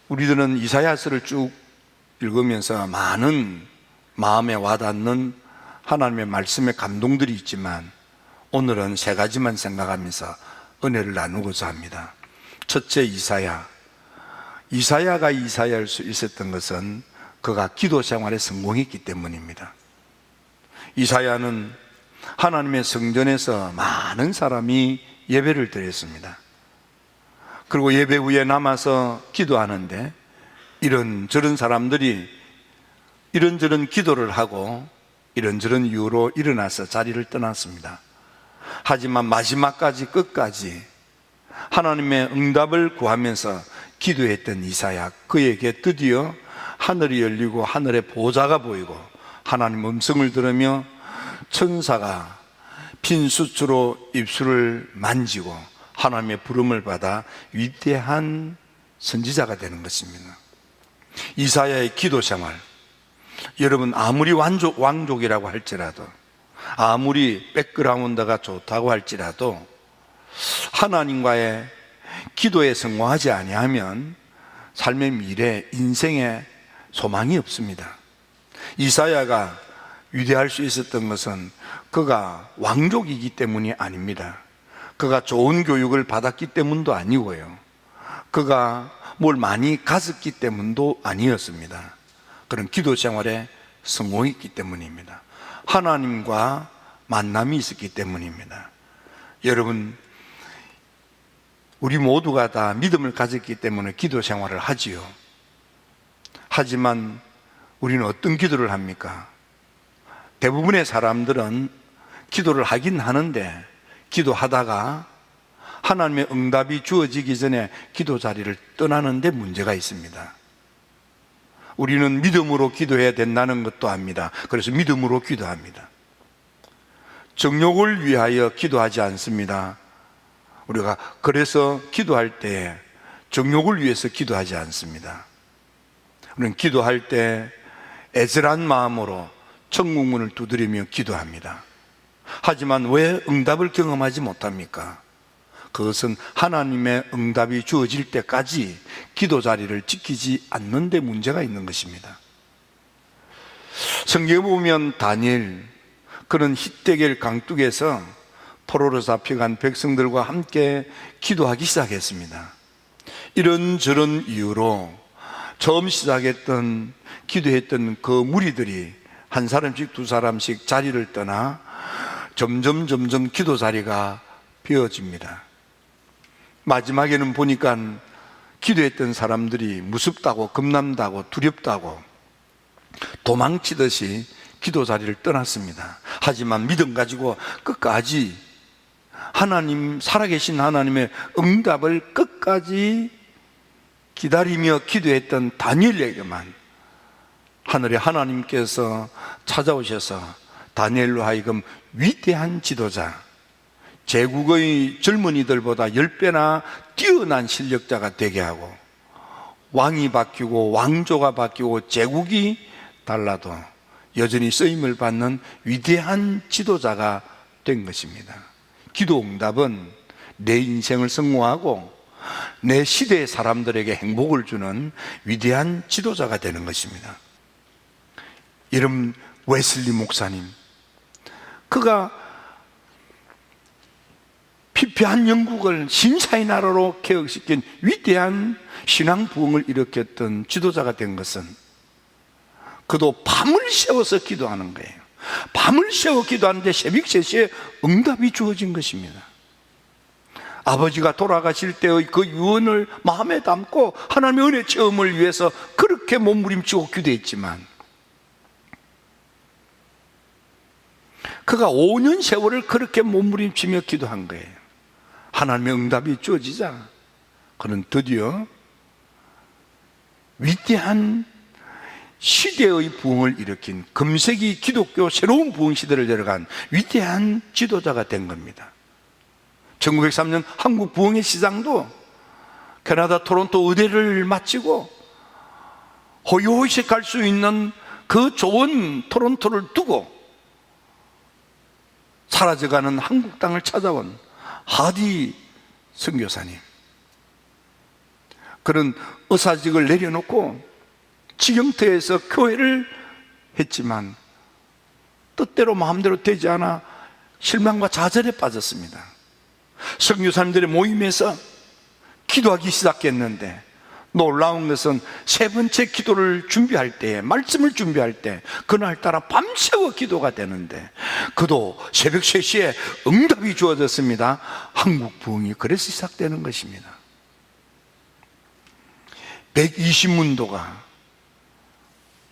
우리들은 이사야서를 쭉 읽으면서 많은 마음에 와닿는 하나님의 말씀의 감동들이 있지만 오늘은 세 가지만 생각하면서 은혜를 나누고자 합니다. 첫째, 이사야가 이사야일 수 있었던 것은 그가 기도 생활에 성공했기 때문입니다. 이사야는 하나님의 성전에서 많은 사람이 예배를 드렸습니다. 그리고 예배 후에 남아서 기도하는데 이런저런 사람들이 이런저런 기도를 하고 이런저런 이유로 일어나서 자리를 떠났습니다. 하지만 마지막까지 끝까지 하나님의 응답을 구하면서 기도했던 이사야, 그에게 드디어 하늘이 열리고 하늘의 보좌가 보이고 하나님 음성을 들으며 천사가 빈 수치로 입술을 만지고 하나님의 부름을 받아 위대한 선지자가 되는 것입니다. 이사야의 기도 생활, 여러분 아무리 왕족이라고 할지라도, 아무리 백그라운드가 좋다고 할지라도 하나님과의 기도에 성공하지 아니하면 삶의 미래, 인생에 소망이 없습니다. 이사야가 위대할 수 있었던 것은 그가 왕족이기 때문이 아닙니다. 그가 좋은 교육을 받았기 때문도 아니고요, 그가 뭘 많이 가졌기 때문도 아니었습니다. 그런 기도 생활에 성공했기 때문입니다. 하나님과 만남이 있었기 때문입니다. 여러분, 우리 모두가 다 믿음을 가졌기 때문에 기도 생활을 하지요. 하지만 우리는 어떤 기도를 합니까? 대부분의 사람들은 기도를 하긴 하는데 기도하다가 하나님의 응답이 주어지기 전에 기도 자리를 떠나는 데 문제가 있습니다. 우리는 믿음으로 기도해야 된다는 것도 압니다. 그래서 믿음으로 기도합니다. 정욕을 위하여 기도하지 않습니다. 우리가 그래서 기도할 때 정욕을 위해서 기도하지 않습니다. 우리는 기도할 때 애절한 마음으로 천국문을 두드리며 기도합니다. 하지만 왜 응답을 경험하지 못합니까? 그것은 하나님의 응답이 주어질 때까지 기도 자리를 지키지 않는 데 문제가 있는 것입니다. 성경에 보면 다니엘, 그는 히데겔 강둑에서 포로로 잡혀간 백성들과 함께 기도하기 시작했습니다. 이런저런 이유로 처음 시작했던 기도했던 그 무리들이 한 사람씩 두 사람씩 자리를 떠나 점점 기도 자리가 비어집니다. 마지막에는 보니까 기도했던 사람들이 무섭다고, 겁난다고, 두렵다고 도망치듯이 기도 자리를 떠났습니다. 하지만 믿음 가지고 끝까지 하나님, 살아계신 하나님의 응답을 끝까지 기다리며 기도했던 다니엘에게만 하늘의 하나님께서 찾아오셔서 다니엘로 하여금 위대한 지도자, 제국의 젊은이들보다 10배나 뛰어난 실력자가 되게 하고, 왕이 바뀌고 왕조가 바뀌고 제국이 달라도 여전히 쓰임을 받는 위대한 지도자가 된 것입니다. 기도 응답은 내 인생을 성공하고 내 시대의 사람들에게 행복을 주는 위대한 지도자가 되는 것입니다. 여러분, 웨슬리 목사님, 그가 피폐한 영국을 신사의 나라로 개혁시킨 위대한 신앙 부흥을 일으켰던 지도자가 된 것은 그도 밤을 새워서 기도하는 거예요. 밤을 새워 기도하는데 새벽 3시에 응답이 주어진 것입니다. 아버지가 돌아가실 때의 그 유언을 마음에 담고 하나님의 은혜 체험을 위해서 그렇게 몸부림치고 기도했지만 그가 5년 세월을 그렇게 몸부림치며 기도한 거예요. 하나님의 응답이 주어지자 그는 드디어 위대한 시대의 부흥을 일으킨, 금세기 기독교 새로운 부흥 시대를 열어간 위대한 지도자가 된 겁니다. 1903년 한국 부흥의 시장도 캐나다 토론토 의대를 마치고 호요시 갈 수 있는 그 좋은 토론토를 두고 사라져가는 한국 땅을 찾아온 하디 선교사님, 그런 의사직을 내려놓고 지경터에서 교회를 했지만 뜻대로 마음대로 되지 않아 실망과 좌절에 빠졌습니다. 선교사님들의 모임에서 기도하기 시작했는데 놀라운 것은 세 번째 기도를 준비할 때, 말씀을 준비할 때 그날따라 밤새워 기도가 되는데 그도 새벽 3시에 응답이 주어졌습니다. 한국 부흥이 그래서 시작되는 것입니다. 120문도가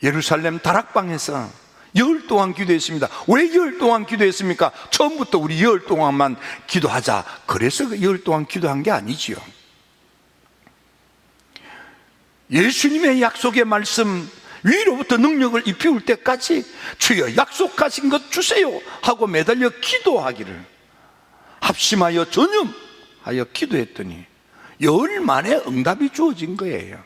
예루살렘 다락방에서 열 동안 기도했습니다. 왜 열 동안 기도했습니까? 처음부터 우리 열 동안만 기도하자 그래서 열 동안 기도한 게 아니지요. 예수님의 약속의 말씀 위로부터 능력을 입히울 때까지 주여 약속하신 것 주세요 하고 매달려 기도하기를 합심하여 전념하여 기도했더니 열 만에 응답이 주어진 거예요.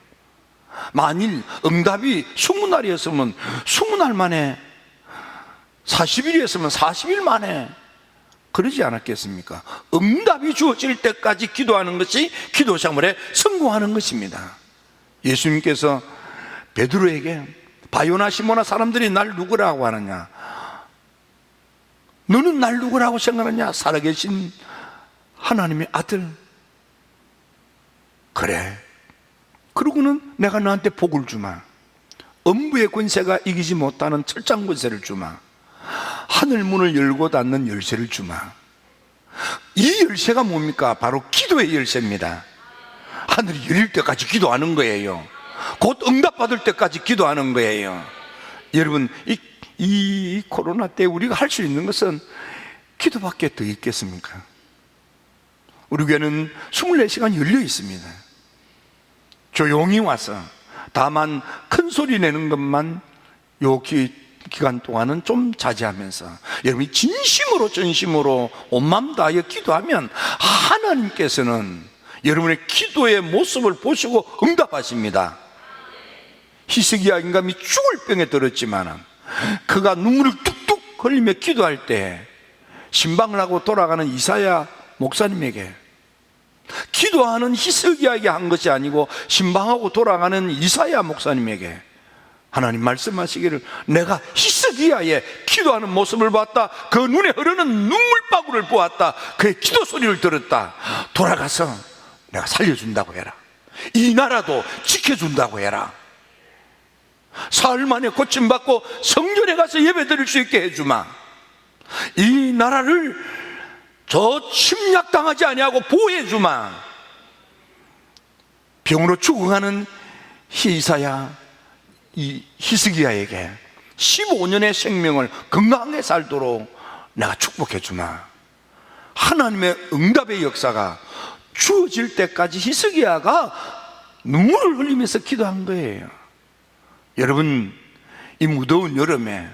만일 응답이 20날이었으면 20날 만에, 40일이었으면 40일 만에 그러지 않았겠습니까? 응답이 주어질 때까지 기도하는 것이 기도 생활에 성공하는 것입니다. 예수님께서 베드로에게 바요나 시모나 사람들이 날 누구라고 하느냐? 너는 날 누구라고 생각하느냐? 살아계신 하나님의 아들. 그래. 그러고는 내가 너한테 복을 주마. 음부의 권세가 이기지 못하는 철장 권세를 주마. 하늘 문을 열고 닫는 열쇠를 주마. 이 열쇠가 뭡니까? 바로 기도의 열쇠입니다. 하늘이 열릴 때까지 기도하는 거예요. 곧 응답받을 때까지 기도하는 거예요. 여러분, 이 코로나 때 우리가 할 수 있는 것은 기도밖에 더 있겠습니까? 우리 교회는 24시간 열려 있습니다. 조용히 와서 다만 큰 소리 내는 것만 요 기간 동안은 좀 자제하면서 여러분이 진심으로 온 마음 다하여 기도하면 하나님께서는 여러분의 기도의 모습을 보시고 응답하십니다. 히스기야 인감이 죽을 병에 들었지만 그가 눈물을 뚝뚝 흘리며 기도할 때 신방을 하고 돌아가는 이사야 목사님에게, 기도하는 히스기야에게 한 것이 아니고 신방하고 돌아가는 이사야 목사님에게 하나님 말씀하시기를 내가 히스기야의 기도하는 모습을 봤다. 그 눈에 흐르는 눈물바구를 보았다. 그의 기도 소리를 들었다. 돌아가서 내가 살려준다고 해라. 이 나라도 지켜준다고 해라. 사흘 만에 고침받고 성전에 가서 예배 드릴 수 있게 해주마. 이 나라를 저 침략당하지 아니하고 보호해주마. 병으로 죽어가는 이사야 히스기야에게 15년의 생명을 건강하게 살도록 내가 축복해주마. 하나님의 응답의 역사가 주어질 때까지 히스기야가 눈물을 흘리면서 기도한 거예요. 여러분, 이 무더운 여름에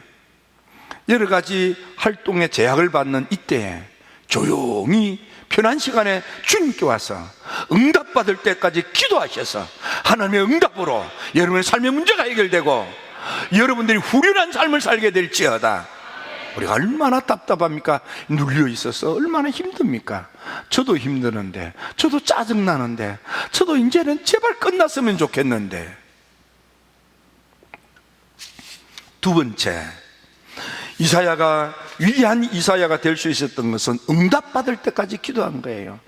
여러 가지 활동에 제약을 받는 이때에 조용히 편한 시간에 주님께 와서 응답받을 때까지 기도하셔서 하나님의 응답으로 여러분의 삶의 문제가 해결되고 여러분들이 후련한 삶을 살게 될지어다. 우리가 얼마나 답답합니까? 눌려 있어서 얼마나 힘듭니까? 저도 힘드는데, 저도 짜증나는데, 저도 이제는 제발 끝났으면 좋겠는데. 두 번째, 이사야가 위대한 이사야가 될 수 있었던 것은 응답받을 때까지 기도한 거예요.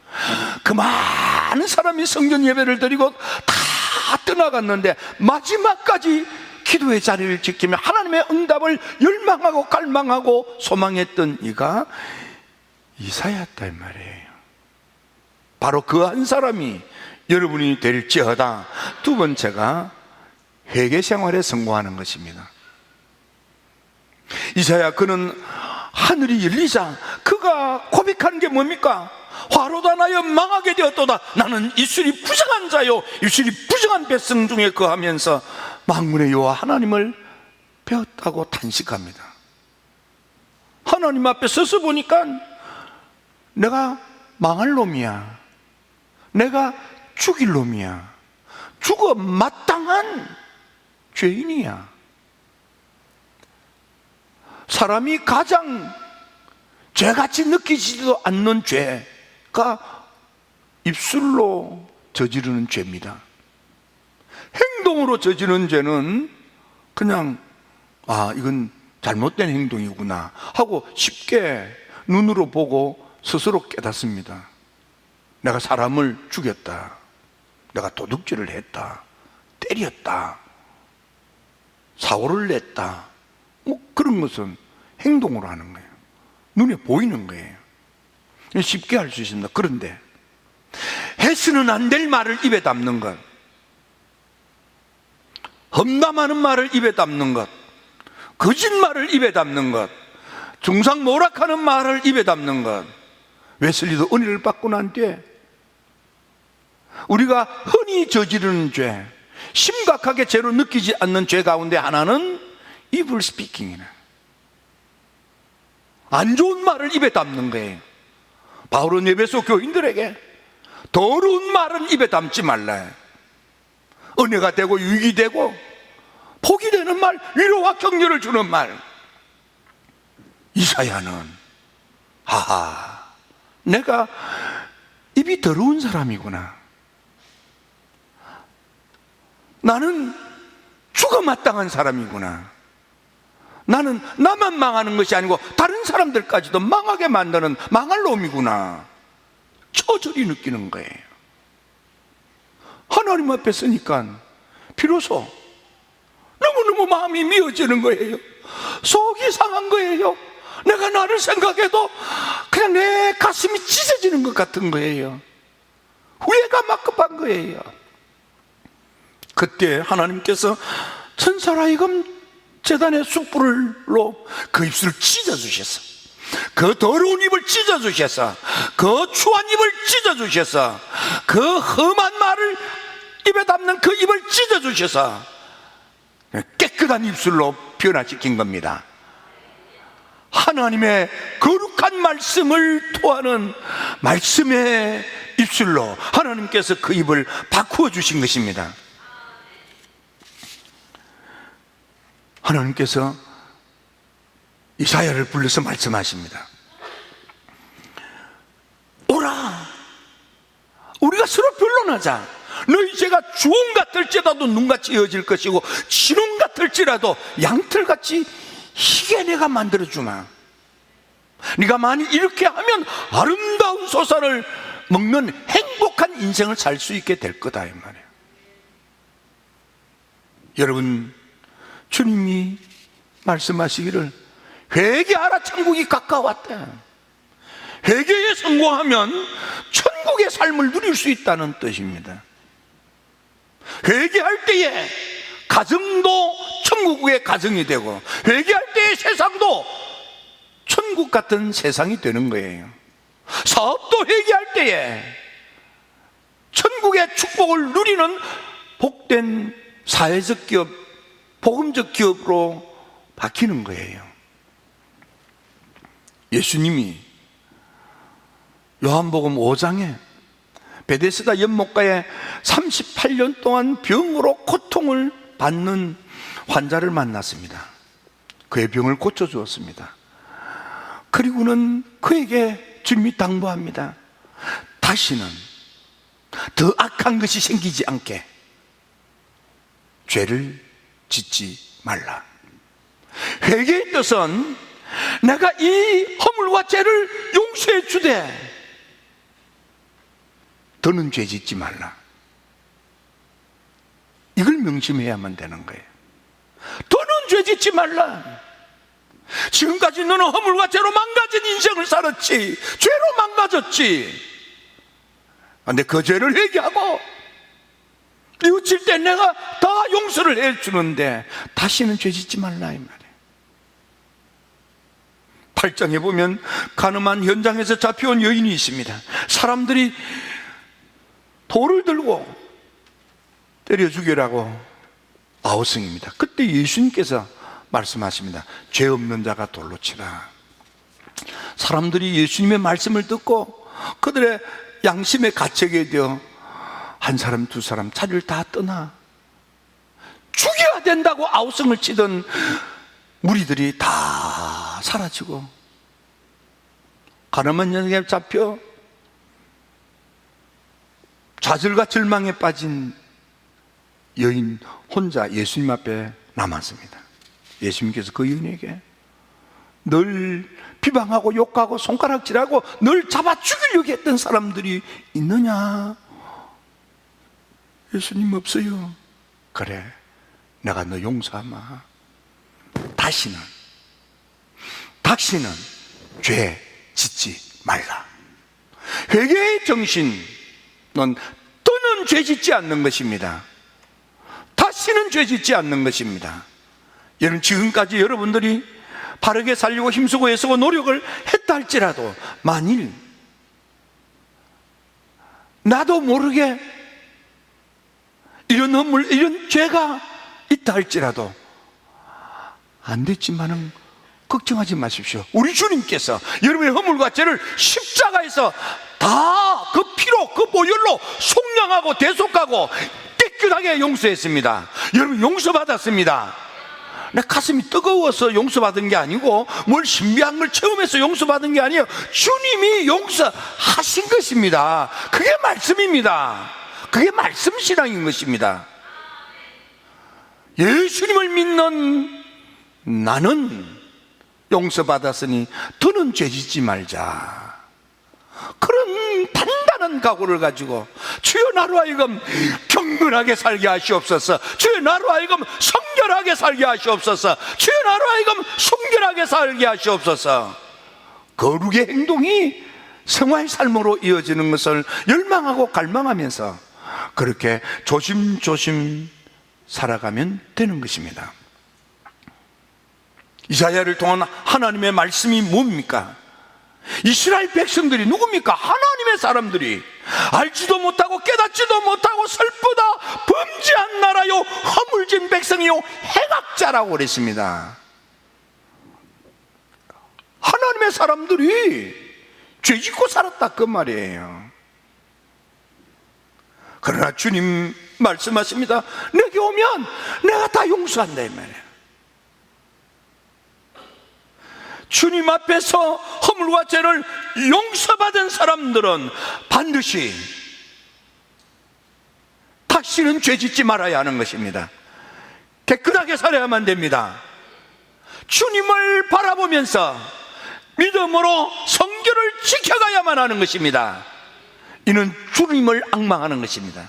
그 많은 사람이 성전 예배를 드리고 다 떠나갔는데 마지막까지 기도의 자리를 지키며 하나님의 응답을 열망하고 갈망하고 소망했던 이가 이사야였다 이 말이에요. 바로 그 한 사람이 여러분이 될지어다. 두 번째가 회개 생활에 성공하는 것입니다. 이사야 그는 하늘이 열리자 그가 고백하는 게 뭡니까? 화로다 나여 망하게 되었도다. 나는 이슬이 부정한 자요 이슬이 부정한 백성 중에 거하면서 만군의 여호와 하나님을 배웠다고 탄식합니다. 하나님 앞에 서서 보니까 내가 망할 놈이야. 내가 죽일 놈이야. 죽어 마땅한 죄인이야. 사람이 가장 죄같이 느끼지도 않는 죄가 입술로 저지르는 죄입니다. 행동으로 저지른 죄는 그냥 이건 잘못된 행동이구나 하고 쉽게 눈으로 보고 스스로 깨닫습니다. 내가 사람을 죽였다, 내가 도둑질을 했다, 때렸다, 사고를 냈다, 그런 것은 행동으로 하는 거예요. 눈에 보이는 거예요. 쉽게 할 수 있습니다. 그런데 해서는 안 될 말을 입에 담는 것, 험담하는 말을 입에 담는 것, 거짓말을 입에 담는 것, 중상모략하는 말을 입에 담는 것. 웨슬리도 은혜를 받고 난 뒤에 우리가 흔히 저지르는 죄, 심각하게 죄로 느끼지 않는 죄 가운데 하나는 evil speaking이네, 안 좋은 말을 입에 담는 거예요. 바울은 에베소 교인들에게 더러운 말은 입에 담지 말라, 은혜가 되고 유익이 되고 복이 되는 말, 위로와 격려를 주는 말. 이사야는 내가 입이 더러운 사람이구나, 나는 죽어 마땅한 사람이구나, 나는 나만 망하는 것이 아니고 다른 사람들까지도 망하게 만드는 망할 놈이구나, 처절히 느끼는 거예요. 하나님 앞에 서니까 비로소 너무너무 마음이 미어지는 거예요. 속이 상한 거예요. 내가 나를 생각해도 그냥 내 가슴이 찢어지는 것 같은 거예요. 후회가 막 급한 거예요. 그때 하나님께서 천사라이금 제단의 숯불로 그 입술을 찢어주셨어. 그 더러운 입을 찢어주셔서, 그 추한 입을 찢어주셔서, 그 험한 말을 입에 담는 그 입을 찢어주셔서 깨끗한 입술로 변화시킨 겁니다. 하나님의 거룩한 말씀을 토하는 말씀의 입술로 하나님께서 그 입을 바꾸어 주신 것입니다. 하나님께서 이사야를 불러서 말씀하십니다. 오라, 우리가 서로 변론하자. 너희 죄가 주홍 같을지라도 눈같이 이어질 것이고 진홍 같을지라도 양털같이 희게 내가 만들어주마. 네가 만일 이렇게 하면 아름다운 소산을 먹는 행복한 인생을 살 수 있게 될 거다, 이 말이에요. 여러분, 주님이 말씀하시기를 회개하라, 천국이 가까웠다. 회개에 성공하면 천국의 삶을 누릴 수 있다는 뜻입니다. 회개할 때에 가정도 천국의 가정이 되고, 회개할 때에 세상도 천국 같은 세상이 되는 거예요. 사업도 회개할 때에 천국의 축복을 누리는 복된 사회적 기업, 복음적 기업으로 바뀌는 거예요. 예수님이 요한복음 5장에 베데스다 연못가에 38년 동안 병으로 고통을 받는 환자를 만났습니다. 그의 병을 고쳐주었습니다. 그리고는 그에게 주님이 당부합니다. 다시는 더 악한 것이 생기지 않게 죄를 짓지 말라. 회개의 뜻은 내가 이 허물과 죄를 용서해 주되 더는 죄 짓지 말라, 이걸 명심해야만 되는 거예요. 더는 죄 짓지 말라. 지금까지 너는 허물과 죄로 망가진 인생을 살았지, 죄로 망가졌지. 근데 그 죄를 회개하고 뉘우칠 때 내가 다 용서를 해주는데 다시는 죄 짓지 말라, 이 말이에요. 8장에 보면 가늠한 현장에서 잡혀온 여인이 있습니다. 사람들이 돌을 들고 때려 죽이라고 아우성입니다. 그때 예수님께서 말씀하십니다. 죄 없는 자가 돌로 치라. 사람들이 예수님의 말씀을 듣고 그들의 양심에 갇히게 되어 한 사람 두 사람 자리를 다 떠나 죽여야 된다고 아우성을 치던 무리들이 다 사라지고, 가늠한 여인에 잡혀 좌절과 절망에 빠진 여인 혼자 예수님 앞에 남았습니다. 예수님께서 그 여인에게 늘 비방하고 욕하고 손가락질하고 늘 잡아 죽이려고 했던 사람들이 있느냐? 예수님 없어요. 그래, 내가 너 용서하마. 다시는 죄 짓지 말라. 회개의 정신, 넌 또는 죄 짓지 않는 것입니다. 다시는 죄 짓지 않는 것입니다. 여러분, 지금까지 여러분들이 바르게 살려고 힘쓰고 애쓰고 노력을 했다 할지라도 만일 나도 모르게 이런 허물, 이런 죄가 있다 할지라도 안 됐지만은 걱정하지 마십시오. 우리 주님께서 여러분의 허물과 죄를 십자가에서 다 그 피로, 그 보혈로 속량하고 대속하고 깨끗하게 용서했습니다. 여러분, 용서받았습니다. 내 가슴이 뜨거워서 용서받은 게 아니고 뭘 신비한 걸 체험해서 용서받은 게 아니에요. 주님이 용서하신 것입니다. 그게 말씀입니다. 그게 말씀 신앙인 것입니다. 예수님을 믿는 나는 용서받았으니 더는 죄짓지 말자. 그런 단단한 각오를 가지고 주여 나로 하여금 경건하게 살게 하시옵소서. 주여 나로 하여금 성결하게 살게 하시옵소서. 주여 나로 하여금 순결하게 살게 하시옵소서. 거룩의 행동이 생활 삶으로 이어지는 것을 열망하고 갈망하면서 그렇게 조심조심 살아가면 되는 것입니다. 이사야를 통한 하나님의 말씀이 뭡니까? 이스라엘 백성들이 누굽니까? 하나님의 사람들이 알지도 못하고 깨닫지도 못하고 슬프다 범죄한 나라요 허물진 백성이요 해각자라고 그랬습니다. 하나님의 사람들이 죄짓고 살았다 그 말이에요. 그러나 주님 말씀하십니다. 내게 오면 내가 다 용서한다 이 말이에요. 주님 앞에서 허물과 죄를 용서받은 사람들은 반드시 다시는 죄짓지 말아야 하는 것입니다. 깨끗하게 살아야만 됩니다. 주님을 바라보면서 믿음으로 성결을 지켜가야만 하는 것입니다. 이는 주님을 앙망하는 것입니다.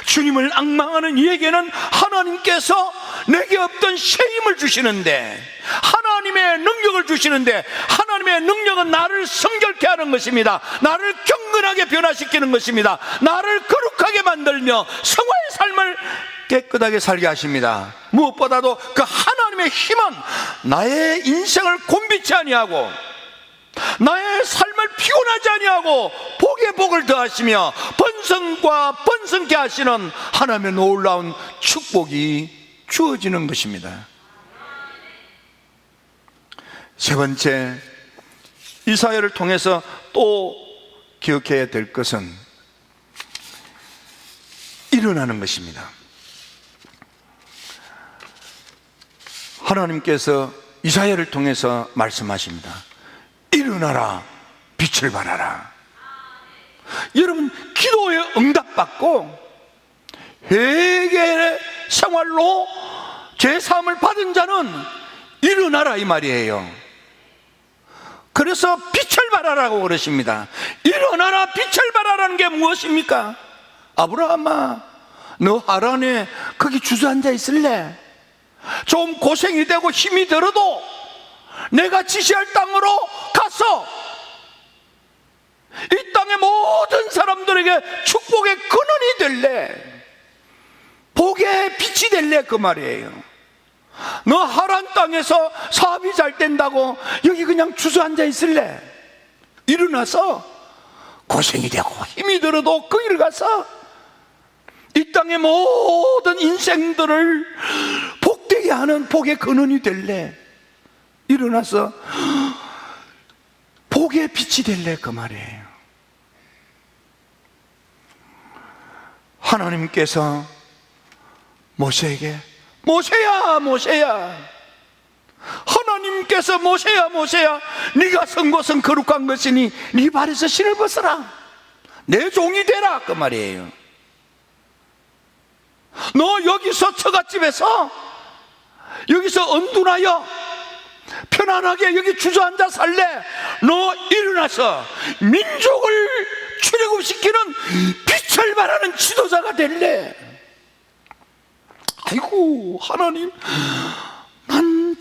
주님을 앙망하는 이에게는 하나님께서 내게 없던 새 힘을 주시는데, 하나님의 능력을 주시는데, 하나님의 능력은 나를 성결케 하는 것입니다. 나를 경건하게 변화시키는 것입니다. 나를 거룩하게 만들며 성화의 삶을 깨끗하게 살게 하십니다. 무엇보다도 그 하나님의 힘은 나의 인생을 곤비치 아니하고 나의 삶을 피곤하지 아니하고 복에 복을 더하시며 번성과 번성케 하시는 하나님의 놀라운 축복이 주어지는 것입니다. 세 번째, 이사야를 통해서 또 기억해야 될 것은 일어나는 것입니다. 하나님께서 이사야를 통해서 말씀하십니다. 일어나라, 빛을 발하라. 여러분, 기도에 응답받고 회개의 생활로 죄사함을 받은 자는 일어나라 이 말이에요. 그래서 빛을 발하라고 그러십니다. 일어나라, 빛을 발하라는 게 무엇입니까? 아브라함아, 너 하란에 거기 주저앉아 있을래? 좀 고생이 되고 힘이 들어도 내가 지시할 땅으로 가서 이 땅의 모든 사람들에게 축복의 근원이 될래, 복의 빛이 될래 그 말이에요. 너 하란 땅에서 사업이 잘 된다고 여기 그냥 주저앉아 있을래? 일어나서 고생이 되고 힘이 들어도 그 길을 가서 이 땅의 모든 인생들을 복되게 하는 복의 근원이 될래? 일어나서 복의 빛이 될래 그 말이에요. 하나님께서 모세에게 모세야 모세야, 하나님께서 모세야 모세야, 네가 선 곳은 거룩한 것이니 네 발에서 신을 벗어라, 내 종이 되라 그 말이에요. 너 여기서 처갓집에서 여기서 언둔하여 편안하게 여기 주저앉아 살래? 너 일어나서 민족을 출애굽시키는 빛을 발하는 지도자가 될래? 아이고, 하나님, 난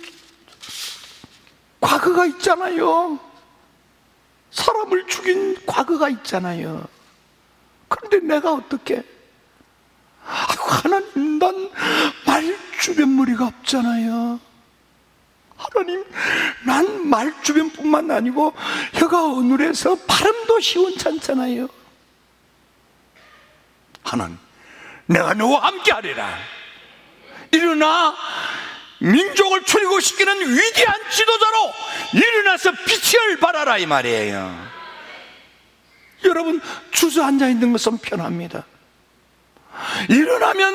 과거가 있잖아요. 사람을 죽인 과거가 있잖아요. 그런데 내가 어떻게? 아이고, 하나님, 난 말주변머리가 없잖아요. 하나님, 난 말주변뿐만 아니고 혀가 어눌해서 발음도 시원찮잖아요. 하나님, 내가 너와 함께하리라. 일어나 민족을 출애굽시키는 위대한 지도자로 일어나서 빛을 발하라, 이 말이에요. 여러분, 주저앉아 있는 것은 편합니다. 일어나면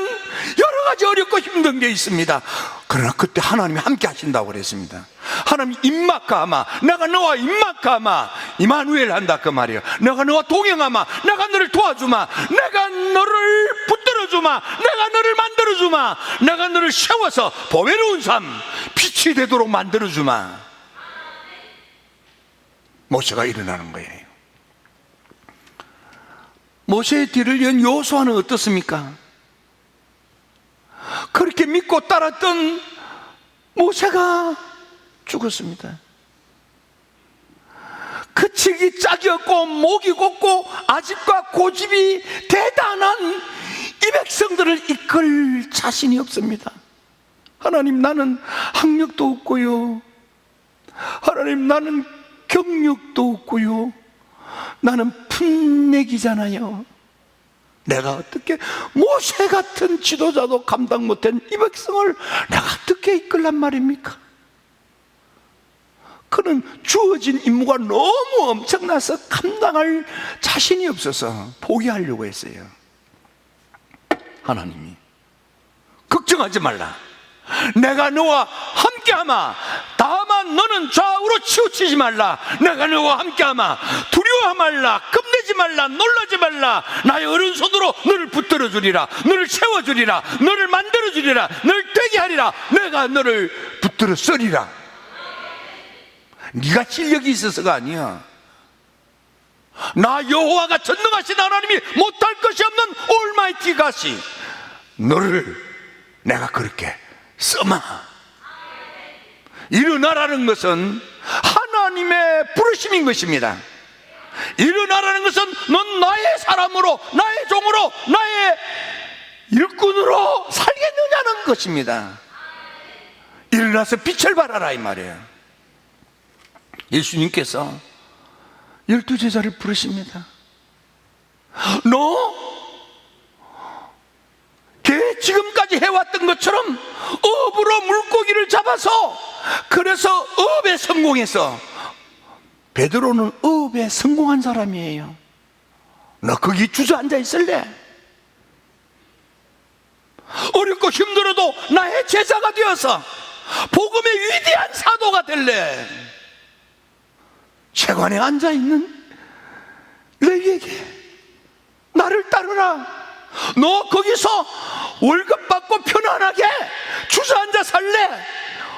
여러 가지 어렵고 힘든 게 있습니다. 그러나 그때 하나님이 함께 하신다고 그랬습니다. 하나님 임마카마, 내가 너와 임마카마, 이마누엘 한다 그 말이에요. 내가 너와 동행하마, 내가 너를 도와주마, 내가 너를 붙들어주마, 내가 너를 만들어주마, 내가 너를 세워서 보배로운 삶, 빛이 되도록 만들어주마. 모세가 일어나는 거예요. 모세의 뒤를 이은 여호수아는 어떻습니까? 그렇게 믿고 따랐던 모세가 죽었습니다. 그치기 짝이었고 목이 곧고 아집과 고집이 대단한 이 백성들을 이끌 자신이 없습니다. 하나님, 나는 학력도 없고요, 하나님, 나는 경력도 없고요, 나는 풋내기잖아요. 내가 어떻게 모세 같은 지도자도 감당 못한 이 백성을 내가 어떻게 이끌란 말입니까? 그는 주어진 임무가 너무 엄청나서 감당할 자신이 없어서 포기하려고 했어요. 하나님이 걱정하지 말라, 내가 너와 함께하마, 다만 너는 좌우로 치우치지 말라, 내가 너와 함께하마, 두려워하지 말라, 겁내지 말라, 놀라지 말라, 나의 오른손으로 너를 붙들어 주리라, 너를 세워주리라, 너를 만들어 주리라, 너를 되게 하리라, 내가 너를 붙들어 쓰리라. 네가 실력이 있어서가 아니야. 나 여호와가 전능하신 하나님이 못할 것이 없는 올마이티 가시, 너를 내가 그렇게 써마. 일어나라는 것은 하나님의 부르심인 것입니다. 일어나라는 것은 넌 나의 사람으로, 나의 종으로, 나의 일꾼으로 살겠느냐는 것입니다. 일어나서 빛을 발하라, 이 말이에요. 예수님께서 12제자를 부르십니다. 너 지금까지 해왔던 것처럼 업으로 물고기를 잡아서, 그래서 업에 성공해서, 베드로는 업에 성공한 사람이에요. 너 거기 주저앉아 있을래? 어렵고 힘들어도 나의 제자가 되어서 복음의 위대한 사도가 될래? 채관에 앉아있는 레위에게 나를 따르라. 너 거기서 월급 받고 편안하게 주저앉아 살래?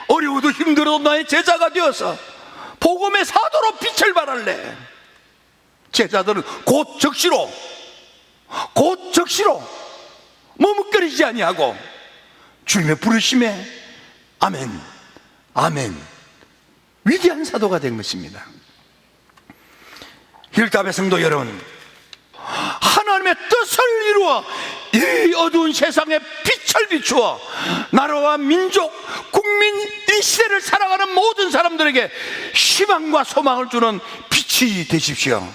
어려워도 힘들어도 나의 제자가 되어서 복음의 사도로 빛을 발할래? 제자들은 곧 적시로 머뭇거리지 아니하고 주님의 부르심에 아멘, 아멘, 위대한 사도가 된 것입니다. 힐답의 성도 여러분, 하나님의 뜻을 이루어 이 어두운 세상에 빛을 비추어 나라와 민족, 국민, 이 시대를 살아가는 모든 사람들에게 희망과 소망을 주는 빛이 되십시오.